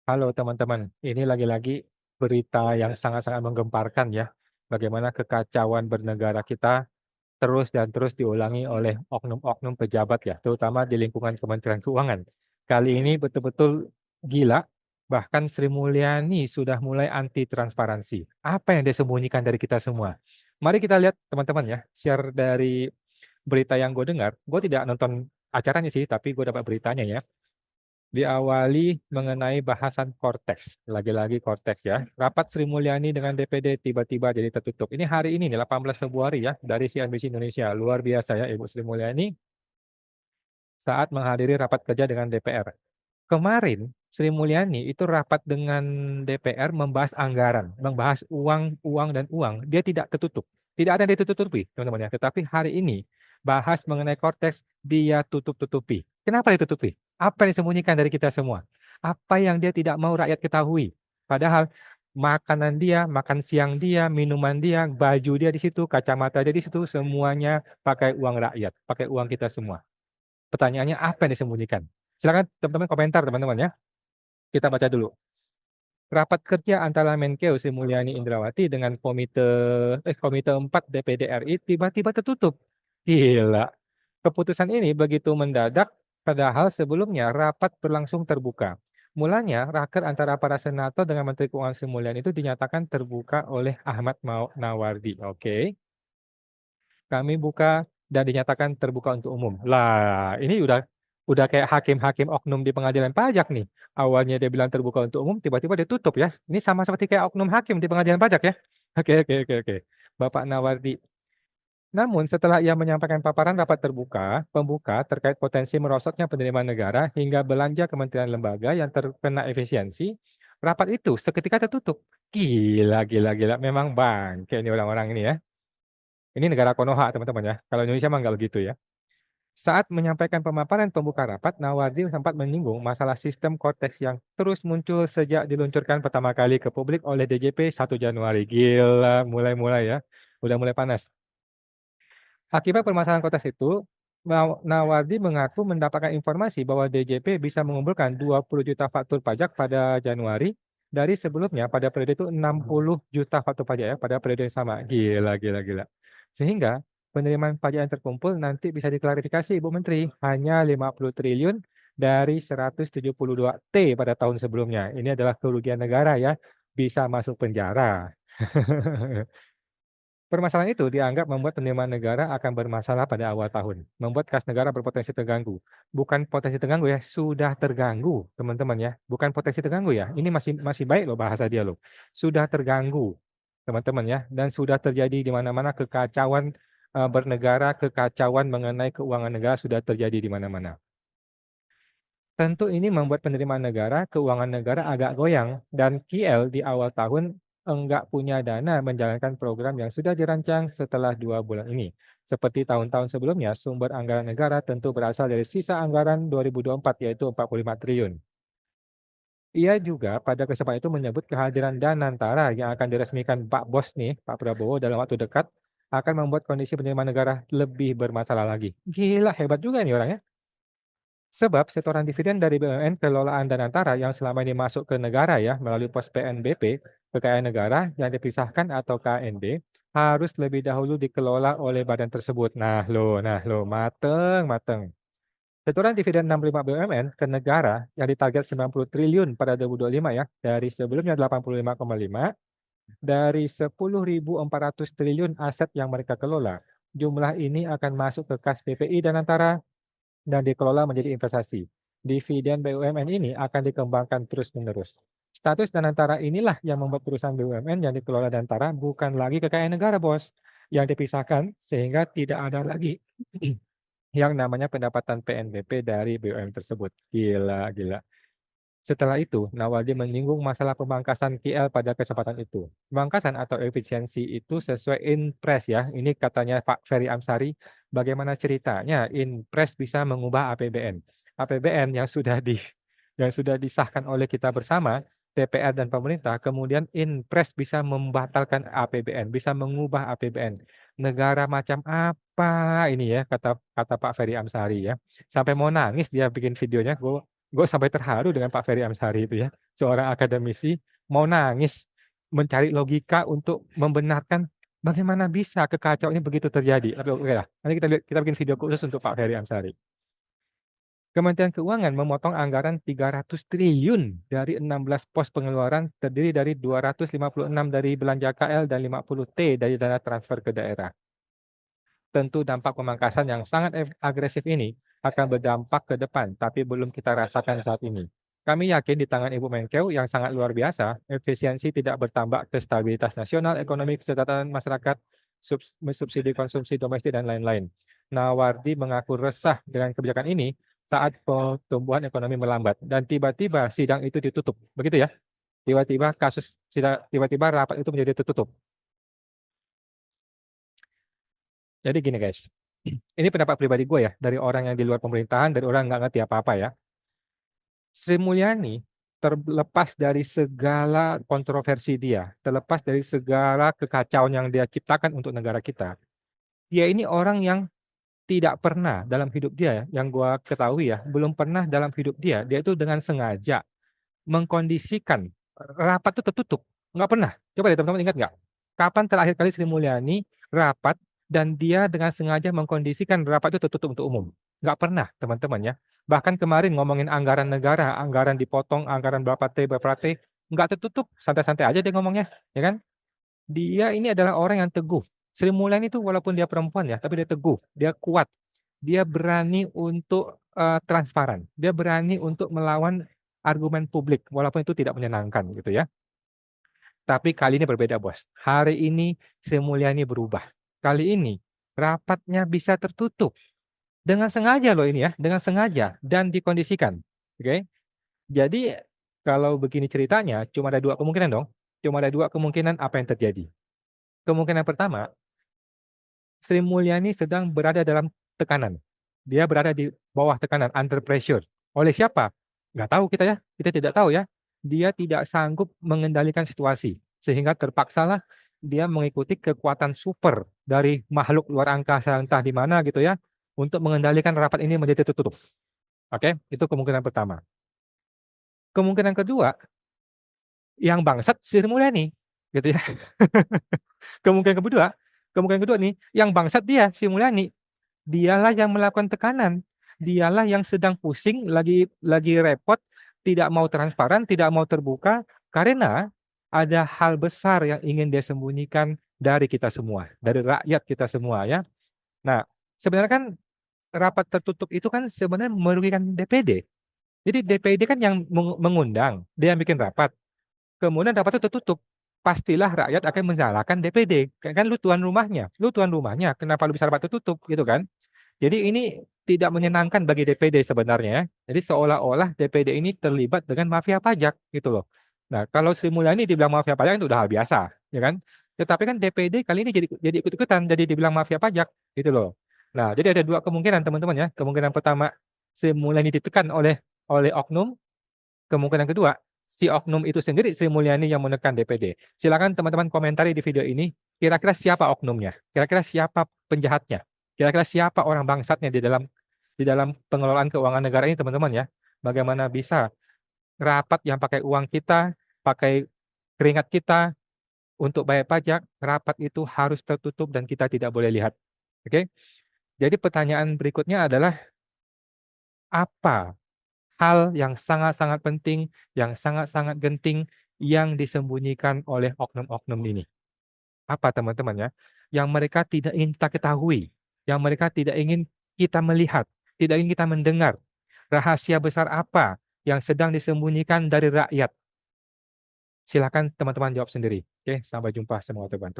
Halo teman-teman, ini lagi-lagi berita yang sangat-sangat menggemparkan ya. Bagaimana kekacauan bernegara kita terus dan terus diulangi oleh oknum-oknum pejabat ya, terutama di lingkungan Kementerian Keuangan. Kali ini betul-betul gila, bahkan Sri Mulyani sudah mulai anti transparansi. Apa yang dia sembunyikan dari kita semua? Mari kita lihat teman-teman ya, share dari berita yang gue dengar. Gue tidak nonton acaranya sih, tapi gue dapat beritanya ya. Diawali mengenai bahasan Korteks, lagi-lagi Korteks ya. Rapat Sri Mulyani dengan DPD tiba-tiba jadi tertutup. Ini hari ini nih 18 Februari ya dari CNBC Indonesia. Luar biasa ya Ibu Sri Mulyani saat menghadiri rapat kerja dengan DPR. Kemarin Sri Mulyani itu rapat dengan DPR membahas anggaran, membahas uang, uang dan uang. Dia tidak tertutup. Tidak ada yang ditutup-tutupi, teman-teman ya. Tetapi hari ini bahas mengenai Korteks, dia tutup-tutupi. Kenapa ditutupi? Apa yang disembunyikan dari kita semua? Apa yang dia tidak mau rakyat ketahui? Padahal makanan dia, makan siang dia, minuman dia, baju dia di situ, kacamata dia di situ, semuanya pakai uang rakyat, pakai uang kita semua. Pertanyaannya apa yang disembunyikan? Silakan teman-teman komentar teman-teman ya. Kita baca dulu. Rapat kerja antara Menkeu Sri Mulyani Indrawati dengan Komite 4 DPD RI tiba-tiba tertutup. Gila. Keputusan ini begitu mendadak padahal sebelumnya rapat berlangsung terbuka. Mulanya raker antara para senator dengan Menteri Keuangan Sri Mulyani itu dinyatakan terbuka oleh Ahmad Nawardi. Oke. Kami buka dan dinyatakan terbuka untuk umum. Lah, ini udah kayak hakim-hakim oknum di pengadilan pajak nih. Awalnya dia bilang terbuka untuk umum, tiba-tiba dia tutup ya. Ini sama seperti kayak oknum hakim di pengadilan pajak ya. Oke. Bapak Nawardi. Namun setelah ia menyampaikan paparan rapat terbuka, pembuka terkait potensi merosotnya penerimaan negara hingga belanja kementerian lembaga yang terkena efisiensi, rapat itu seketika tertutup. Gila. Memang bangke ini orang-orang ini ya. Ini negara Konoha, teman-teman ya. Kalau Indonesia mah nggak begitu ya. Saat menyampaikan pemaparan pembuka rapat, Nawardi sempat menyinggung masalah sistem Cortex yang terus muncul sejak diluncurkan pertama kali ke publik oleh DJP 1 Januari. Gila, mulai-mulai ya. Udah mulai panas. Akibat permasalahan Cortex itu, Nawardi mengaku mendapatkan informasi bahwa DJP bisa mengumpulkan 20 juta faktur pajak pada Januari dari sebelumnya pada periode itu 60 juta faktur pajak ya pada periode yang sama. Gila. Sehingga penerimaan pajak yang terkumpul nanti bisa diklarifikasi Ibu Menteri hanya 50 triliun dari 172 T pada tahun sebelumnya. Ini adalah kerugian negara ya, bisa masuk penjara. Permasalahan itu dianggap membuat penerimaan negara akan bermasalah pada awal tahun, membuat kas negara berpotensi terganggu. Bukan potensi terganggu ya, sudah terganggu, teman-teman ya. Bukan potensi terganggu ya. Ini masih masih baik loh bahasa dia loh. Sudah terganggu, teman-teman ya, dan sudah terjadi di mana-mana kekacauan bernegara, kekacauan mengenai keuangan negara sudah terjadi di mana-mana. Tentu ini membuat penerimaan negara, keuangan negara agak goyang, dan KL di awal tahun enggak punya dana menjalankan program yang sudah dirancang setelah 2 bulan ini. Seperti tahun-tahun sebelumnya, sumber anggaran negara tentu berasal dari sisa anggaran 2024 yaitu 45 triliun. Ia juga pada kesempatan itu menyebut kehadiran Danantara yang akan diresmikan Pak Bos nih, Pak Prabowo dalam waktu dekat akan membuat kondisi penerimaan negara lebih bermasalah lagi. Gila, hebat juga nih orangnya. Sebab setoran dividen dari BUMN kelolaan Danantara yang selama ini masuk ke negara ya melalui pos PNBP, kekayaan negara yang dipisahkan atau KND, harus lebih dahulu dikelola oleh badan tersebut. Nah lo, mateng. Setoran dividen 65 BUMN ke negara yang ditarget 90 triliun pada 2025 ya, dari sebelumnya 85,5, dari 10.400 triliun aset yang mereka kelola. Jumlah ini akan masuk ke kas BPI Danantara dan dikelola menjadi investasi. Dividen BUMN ini akan dikembangkan terus-menerus. Status Danantara inilah yang membuat perusahaan BUMN yang dikelola Danantara bukan lagi kekayaan negara, Bos. Yang dipisahkan sehingga tidak ada lagi yang namanya pendapatan PNBP dari BUMN tersebut. Gila. Setelah itu, Nawardi menyinggung masalah pemangkasan KL pada kesempatan itu. Pemangkasan atau efisiensi itu sesuai Inpres ya. Ini katanya Pak Ferry Amsari, bagaimana ceritanya Inpres bisa mengubah APBN. APBN yang sudah disahkan oleh kita bersama, DPR dan pemerintah, kemudian Inpres bisa membatalkan APBN, bisa mengubah APBN. Negara macam apa ini ya, kata kata Pak Ferry Amsari ya. Sampai mau nangis dia bikin videonya. Gue sampai terharu dengan Pak Ferry Amsari itu ya, seorang akademisi mau nangis mencari logika untuk membenarkan bagaimana bisa kekacauan ini begitu terjadi. Tapi oke lah, nanti kita bikin video khusus untuk Pak Ferry Amsari. Kementerian Keuangan memotong anggaran 300 triliun dari 16 pos pengeluaran terdiri dari 256 dari belanja KL dan 50 T dari dana transfer ke daerah. Tentu dampak pemangkasan yang sangat agresif ini akan berdampak ke depan, tapi belum kita rasakan saat ini. Kami yakin di tangan Ibu Menkeu yang sangat luar biasa, efisiensi tidak bertambah ke stabilitas nasional, ekonomi kesejahteraan masyarakat, subsidi konsumsi domestik, dan lain-lain. Nawardi mengaku resah dengan kebijakan ini saat pertumbuhan ekonomi melambat, dan tiba-tiba sidang itu ditutup. Begitu ya, tiba-tiba rapat itu menjadi tertutup. Jadi gini guys, ini pendapat pribadi gue ya, dari orang yang di luar pemerintahan, dari orang yang nggak ngerti apa-apa ya. Sri Mulyani terlepas dari segala kontroversi dia, terlepas dari segala kekacauan yang dia ciptakan untuk negara kita. Dia ini orang yang tidak pernah dalam hidup dia, yang gue ketahui ya, belum pernah dalam hidup dia itu dengan sengaja mengkondisikan rapat itu tertutup. Nggak pernah. Coba deh teman-teman ingat nggak? Kapan terakhir kali Sri Mulyani rapat dan dia dengan sengaja mengkondisikan rapat itu tertutup untuk umum? Nggak pernah teman-teman ya. Bahkan kemarin ngomongin anggaran negara, anggaran dipotong, anggaran berapa T, nggak tertutup, santai-santai aja dia ngomongnya, ya kan? Dia ini adalah orang yang teguh. Sri Mulyani itu walaupun dia perempuan ya, tapi dia teguh, dia kuat, dia berani untuk transparan, dia berani untuk melawan argumen publik, walaupun itu tidak menyenangkan gitu ya. Tapi kali ini berbeda bos. Hari ini Sri Mulyani berubah. Kali ini rapatnya bisa tertutup dengan sengaja loh ini ya, dengan sengaja dan dikondisikan. Oke. Jadi kalau begini ceritanya, cuma ada dua kemungkinan dong. Cuma ada dua kemungkinan apa yang terjadi. Kemungkinan pertama, Sri Mulyani sedang berada dalam tekanan. Dia berada di bawah tekanan, under pressure. Oleh siapa? Nggak tahu kita ya. Kita tidak tahu ya. Dia tidak sanggup mengendalikan situasi. Sehingga terpaksalah dia mengikuti kekuatan super dari makhluk luar angkasa entah di mana gitu ya. Untuk mengendalikan rapat ini menjadi tertutup. Oke, itu kemungkinan pertama. Kemungkinan kedua, yang bangsat Sri Mulyani. Gitu ya. Kemungkinan kedua nih, yang bangsat dia, Sri Mulyani. Dialah yang melakukan tekanan. Dialah yang sedang pusing, lagi repot, tidak mau transparan, tidak mau terbuka, karena ada hal besar yang ingin dia sembunyikan dari kita semua, dari rakyat kita semua ya. Nah, sebenarnya kan rapat tertutup itu kan sebenarnya merugikan DPD. Jadi DPD kan yang mengundang, dia yang bikin rapat. Kemudian rapat itu tertutup. Pastilah rakyat akan menyalahkan DPD. Kan lu tuan rumahnya, kenapa lu bisa rapat tertutup gitu kan? Jadi ini tidak menyenangkan bagi DPD sebenarnya. Jadi seolah-olah DPD ini terlibat dengan mafia pajak gitu loh. Nah, kalau Sri Mulyani dibilang mafia pajak itu udah hal biasa, ya kan? Tetapi kan DPD kali ini jadi ikut-ikutan, jadi dibilang mafia pajak gitu loh. Nah, jadi ada dua kemungkinan teman-teman ya. Kemungkinan pertama, Sri Mulyani ditekan oleh oknum. Kemungkinan kedua, si oknum itu sendiri Sri Mulyani yang menekan DPD. Silakan teman-teman komentari di video ini, kira-kira siapa oknumnya? Kira-kira siapa penjahatnya? Kira-kira siapa orang bangsatnya di dalam pengelolaan keuangan negara ini teman-teman ya? Bagaimana bisa rapat yang pakai uang kita, pakai keringat kita untuk bayar pajak, rapat itu harus tertutup dan kita tidak boleh lihat. Oke? Jadi pertanyaan berikutnya adalah apa hal yang sangat-sangat penting, yang sangat-sangat genting yang disembunyikan oleh oknum-oknum ini? Apa teman-teman ya? Yang mereka tidak ingin kita ketahui, yang mereka tidak ingin kita melihat, tidak ingin kita mendengar. Rahasia besar apa yang sedang disembunyikan dari rakyat? Silakan teman-teman jawab sendiri. Oke, sampai jumpa. Semoga terbantu.